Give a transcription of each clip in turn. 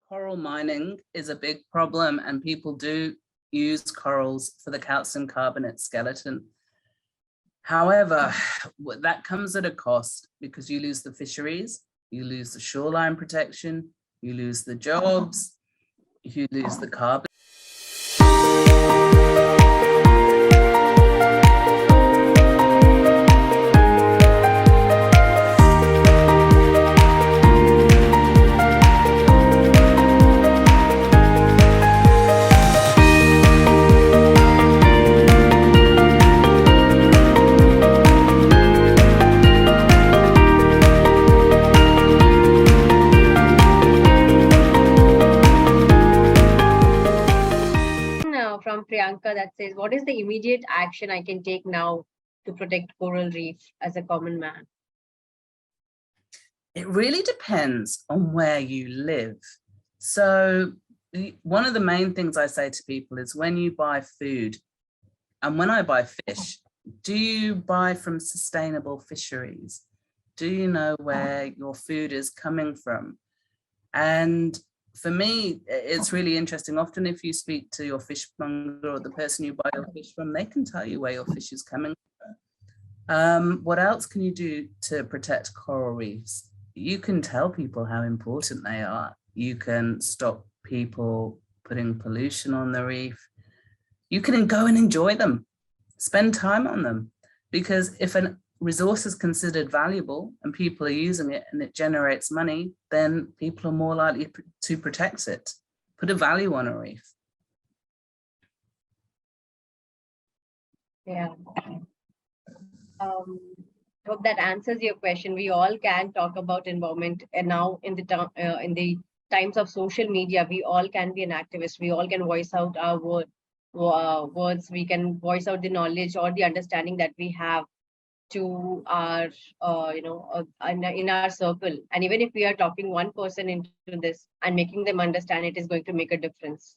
Coral mining is a big problem, and people do use corals for the calcium carbonate skeleton. However, that comes at a cost because you lose the fisheries, you lose the shoreline protection, you lose the jobs, you lose the carbon. From Priyanka that says, what is the immediate action I can take now to protect coral reef as a common man? It really depends on where you live. So one of the main things I say to people is when you buy food, and when I buy fish, do you buy from sustainable fisheries? Do you know where your food is coming from? And for me, it's really interesting. Often if you speak to your fishmonger or the person you buy your fish from, they can tell you where your fish is coming from. What else can you do to protect coral reefs? You can tell people how important they are. You can stop people putting pollution on the reef. You can go and enjoy them, spend time on them. Because if a resource is considered valuable and people are using it and it generates money, then people are more likely to protect it, put a value on a reef. Yeah. Hope that answers your question. We all can talk about environment, and now in the times of social media, we all can be an activist. We all can voice out our words. We can voice out the knowledge or the understanding that we have to our in our circle. And even if we are talking one person into this and making them understand, it is going to make a difference.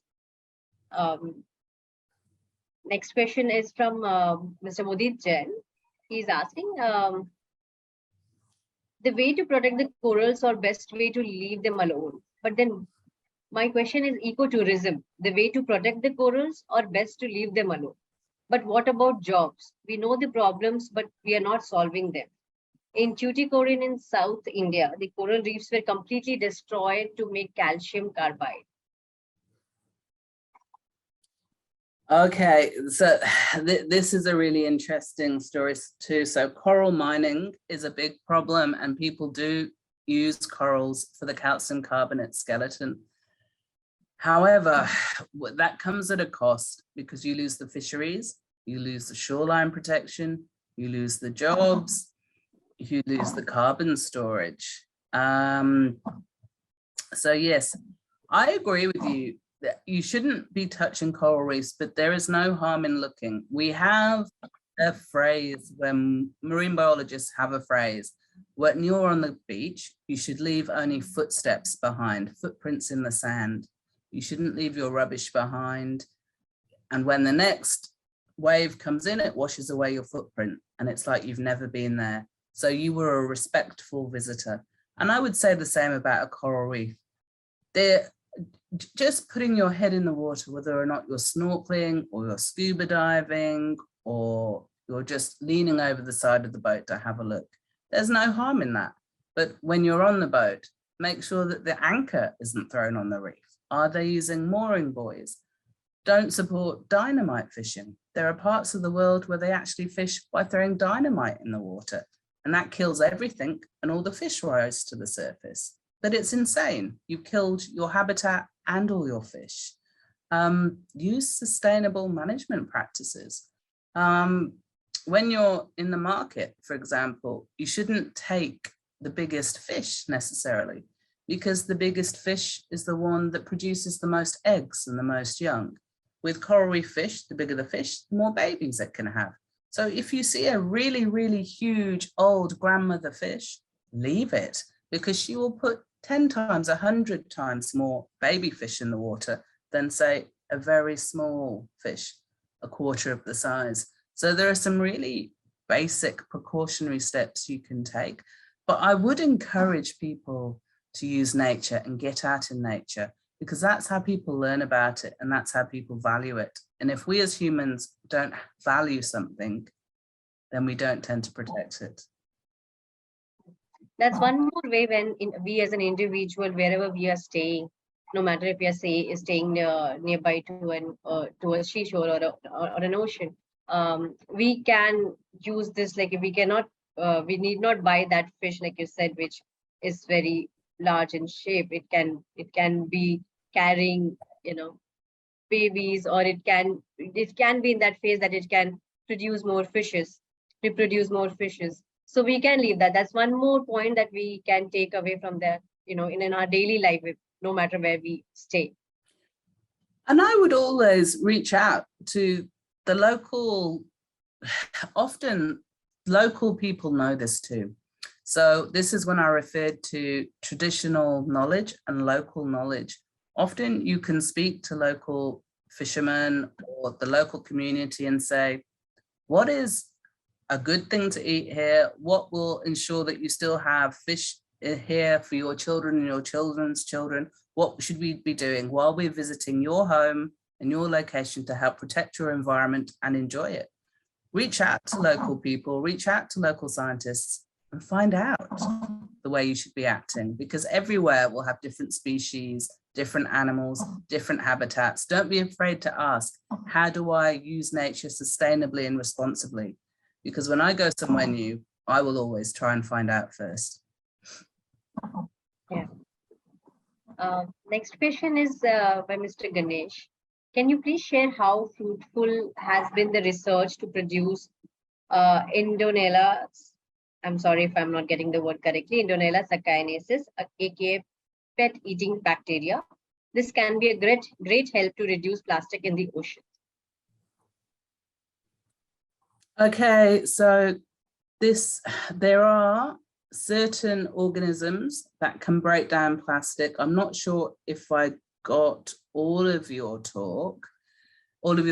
Next question is from Mr. Mudit Jain. He's asking, the way to protect the corals or best way to leave them alone. But then my question is ecotourism, the way to protect the corals or best to leave them alone. But what about jobs? We know the problems, but we are not solving them. In Tuticorin in South India, the coral reefs were completely destroyed to make calcium carbide. Okay, so this is a really interesting story too. So coral mining is a big problem, and people do use corals for the calcium carbonate skeleton. However, that comes at a cost because you lose the fisheries, you lose the shoreline protection, you lose the jobs, you lose the carbon storage. So yes, I agree with you that you shouldn't be touching coral reefs, but there is no harm in looking. We have a phrase, when marine biologists have a phrase, when you're on the beach, you should leave only footsteps behind, footprints in the sand. You shouldn't leave your rubbish behind. And when the next wave comes in, it washes away your footprint and it's like you've never been there. So you were a respectful visitor. And I would say the same about a coral reef. They're just putting your head in the water, whether or not you're snorkeling or you're scuba diving or you're just leaning over the side of the boat to have a look. There's no harm in that. But when you're on the boat, make sure that the anchor isn't thrown on the reef. Are they using mooring buoys? Don't support dynamite fishing. There are parts of the world where they actually fish by throwing dynamite in the water, and that kills everything and all the fish rise to the surface. But it's insane. You've killed your habitat and all your fish. Use sustainable management practices. When you're in the market, for example, you shouldn't take the biggest fish necessarily, because the biggest fish is the one that produces the most eggs and the most young. With coral reef fish, the bigger the fish, the more babies it can have. So if you see a really, really huge old grandmother fish, leave it, because she will put 10 times, 100 times more baby fish in the water than, say, a very small fish, a quarter of the size. So there are some really basic precautionary steps you can take. But I would encourage people to use nature and get out in nature, because that's how people learn about it and that's how people value it. And if we as humans don't value something, then we don't tend to protect it. That's one more way when we as an individual, wherever we are staying, no matter if we are staying nearby to a seashore or an ocean, we can use this. Like if we cannot, we need not buy that fish, like you said, which is very large in shape. It can be carrying, babies, or it can be in that phase that it can reproduce more fishes. So we can leave that. That's one more point that we can take away from that, in our daily life, no matter where we stay. And I would always reach out to the local, often local people know this too. So this is when I referred to traditional knowledge and local knowledge. Often you can speak to local fishermen or the local community and say, what is a good thing to eat here? What will ensure that you still have fish here for your children and your children's children? What should we be doing while we're visiting your home and your location to help protect your environment and enjoy it? Reach out to local people, reach out to local scientists and find out the way you should be acting, because everywhere will have different species, different animals, different habitats. Don't be afraid to ask, how do I use nature sustainably and responsibly? Because when I go somewhere new, I will always try and find out first. Yeah. Next question is by Mr. Ganesh. Can you please share how fruitful has been the research to produce Indonella, I'm sorry if I'm not getting the word correctly, Indonella saccharinaceae, aka pet-eating bacteria. This can be a great help to reduce plastic in the ocean. Okay, so there are certain organisms that can break down plastic. I'm not sure if I got all of your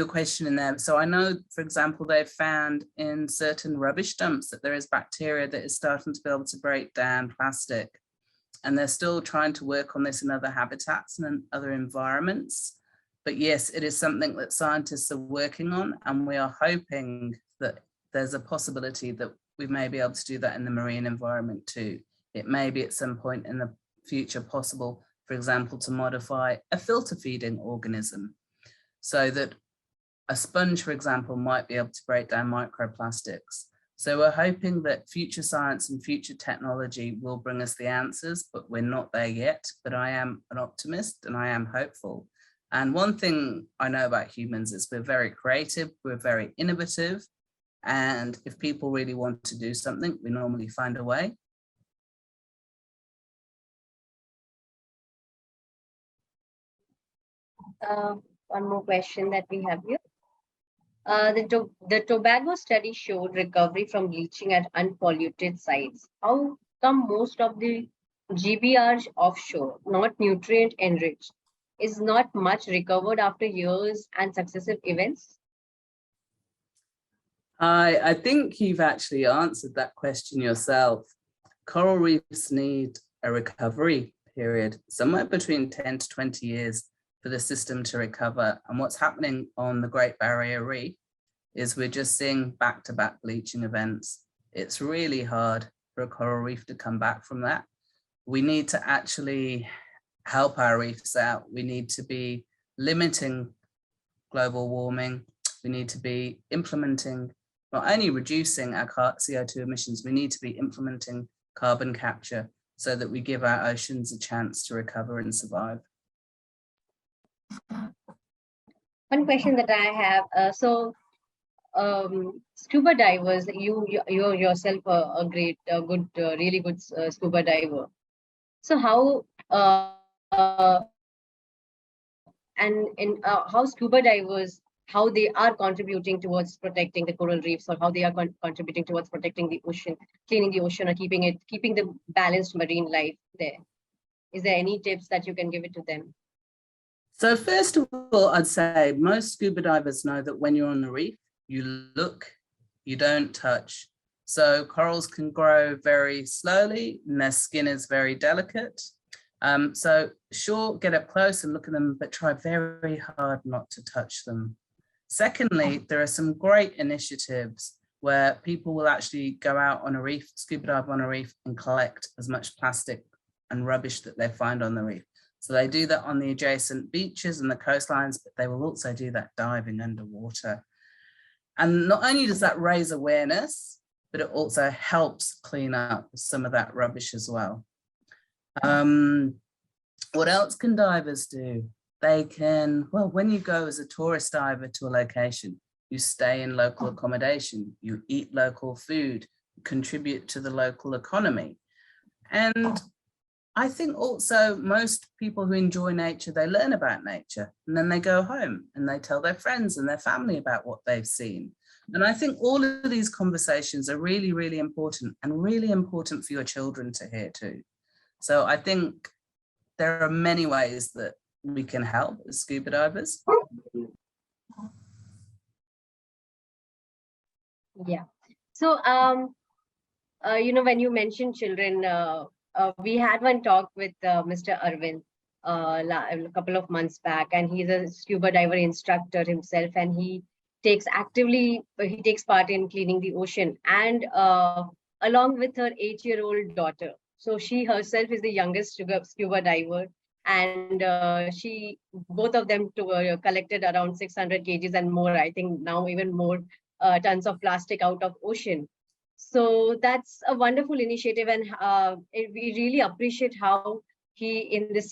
question in there. So I know, for example, they've found in certain rubbish dumps that there is bacteria that is starting to be able to break down plastic. And they're still trying to work on this in other habitats and in other environments. But yes, it is something that scientists are working on, and we are hoping that there's a possibility that we may be able to do that in the marine environment too. It may be at some point in the future possible, for example, to modify a filter feeding organism so that a sponge, for example, might be able to break down microplastics. So we're hoping that future science and future technology will bring us the answers, but we're not there yet. But I am an optimist and I am hopeful. And one thing I know about humans is we're very creative, we're very innovative. And if people really want to do something, we normally find a way. One more question that we have here. The Tobago study showed recovery from bleaching at unpolluted sites. How come most of the GBR offshore, not nutrient enriched, is not much recovered after years and successive events? I think you've actually answered that question yourself. Coral reefs need a recovery period, somewhere between 10 to 20 years for the system to recover. And what's happening on the Great Barrier Reef is we're just seeing back-to-back bleaching events. It's really hard for a coral reef to come back from that. We need to actually help our reefs out. We need to be limiting global warming. We need to be implementing, not only reducing our CO2 emissions, we need to be implementing carbon capture so that we give our oceans a chance to recover and survive. One question that I have, scuba divers, you're yourself really good scuba diver. So how how scuba divers, how they are contributing towards protecting the coral reefs, or how they are contributing towards protecting the ocean, cleaning the ocean, or keeping the balanced marine life there? Is there any tips that you can give it to them? So first of all, I'd say most scuba divers know that when you're on the reef, you look, you don't touch. So corals can grow very slowly and their skin is very delicate. So sure, get up close and look at them, but try very hard not to touch them. Secondly, there are some great initiatives where people will actually go out on a reef, scuba dive on a reef, and collect as much plastic and rubbish that they find on the reef. So they do that on the adjacent beaches and the coastlines, but they will also do that diving underwater. And not only does that raise awareness, but it also helps clean up some of that rubbish as well. What else can divers do? They can, well, when you go as a tourist diver to a location, you stay in local accommodation, you eat local food, contribute to the local economy. And I think also most people who enjoy nature, they learn about nature and then they go home and they tell their friends and their family about what they've seen. And I think all of these conversations are really, really important and really important for your children to hear too. So I think there are many ways that we can help as scuba divers. Yeah. So, when you mentioned children, we had one talk with Mr. Arvind a couple of months back, and he's a scuba diver instructor himself, and he takes part in cleaning the ocean, and along with her 8-year-old daughter. So she herself is the youngest scuba diver, and both of them collected around 600 kgs and more, I think now even more tons of plastic out of ocean. So that's a wonderful initiative, and we really appreciate how he's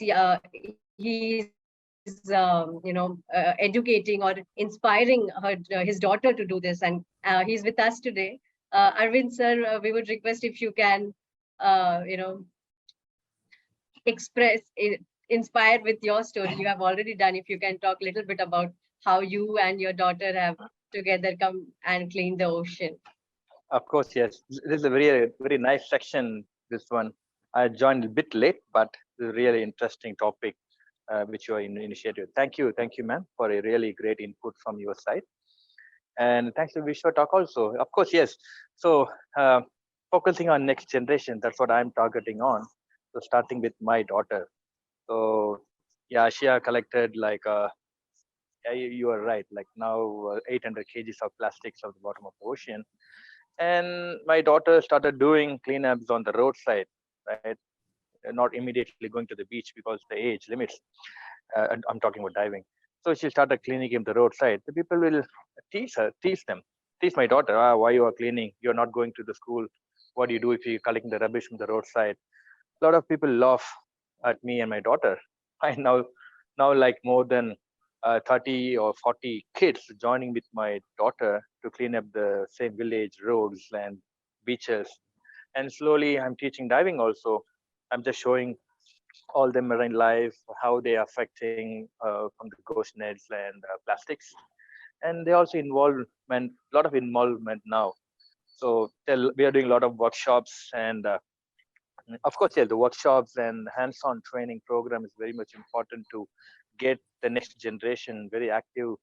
educating or inspiring his daughter to do this, and he's with us today. Arvind sir, we would request if you can, inspire with your story. You have already done. If you can talk a little bit about how you and your daughter have together come and clean the ocean. Of course, yes. This is a very, very nice section, this one. I joined a bit late, but it's a really interesting topic which you are initiated. Thank you, ma'am, for a really great input from your side. And thanks to Vishwa Talk also. Of course, yes. So focusing on next generation, that's what I'm targeting on. So starting with my daughter. So yeah, she collected like, you are right, like now 800 kgs of plastics of the bottom of the ocean. And my daughter started doing cleanups on the roadside, right? Not immediately going to the beach because the age limits. I'm talking about diving. So she started cleaning up the roadside. The people will tease my daughter. Why you are cleaning? You're not going to the school. What do you do if you're collecting the rubbish from the roadside? A lot of people laugh at me and my daughter. I now like more than 30 or 40 kids joining with my daughter to clean up the same village roads and beaches. And slowly I'm teaching diving also. I'm just showing all the marine life, how they are affecting from the ghost nets and plastics. And they also a lot of involvement now. So we are doing a lot of workshops, and of course, yeah, the workshops and hands-on training program is very much important to get the next generation very active.